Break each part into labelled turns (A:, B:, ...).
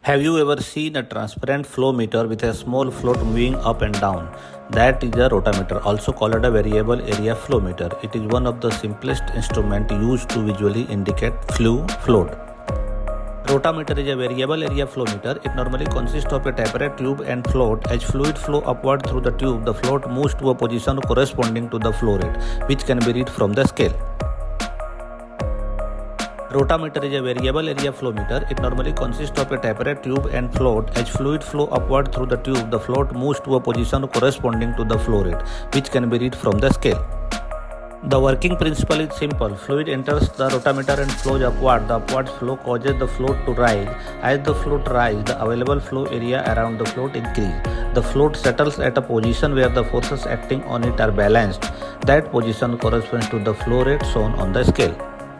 A: Have you ever seen a transparent flow meter with a small float moving up and down? That is a rotameter, also called a variable area flow meter. It is one of the simplest instruments used to visually indicate float. Rotameter is a variable area flow meter. It normally consists of a tapered tube and float. As fluid flow upward through the tube, the float moves to a position corresponding to the flow rate, which can be read from the scale. Rotameter is a variable area flow meter. It normally consists of a tapered tube and float. As fluid flow upward through the tube, the float moves to a position corresponding to the flow rate, which can be read from the scale. The working principle is simple. Fluid enters the rotameter and flows upward. The upward flow causes the float to rise. As the float rises, the available flow area around the float increases. The float settles at a position where the forces acting on it are balanced. That position corresponds to the flow rate shown on the scale.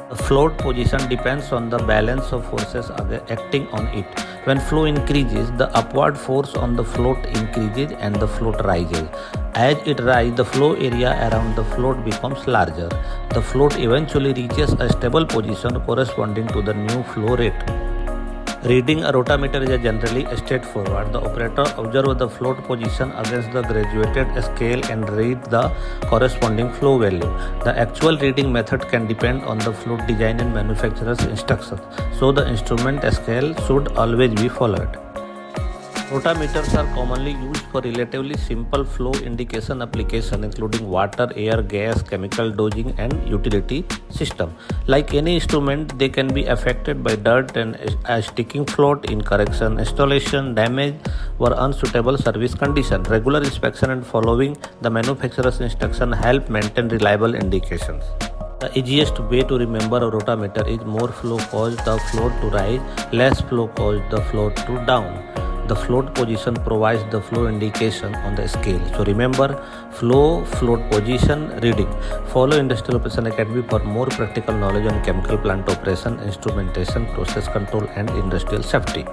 A: The float position depends on the balance of forces acting on it. When flow increases, the upward force on the float increases and the float rises. As it rises, the flow area around the float becomes larger. The float eventually reaches a stable position corresponding to the new flow rate. Reading a rotameter is generally straightforward. The operator observes the float position against the graduated scale and reads the corresponding flow value. The actual reading method can depend on the float design and manufacturer's instructions, so the instrument scale should always be followed. Rotameters are commonly used for relatively simple flow indication applications including water, air, gas, chemical dosing and utility system. Like any instrument, they can be affected by dirt and a sticking float, incorrect installation, damage or unsuitable service condition. Regular inspection and following the manufacturer's instruction help maintain reliable indications. The easiest way to remember a rotameter is more flow cause the float to rise, less flow cause the float to down. The float position provides the flow indication on the scale. So remember, float position, reading. Follow Industrial Operation Academy for more practical knowledge on chemical plant operation, instrumentation, process control and industrial safety.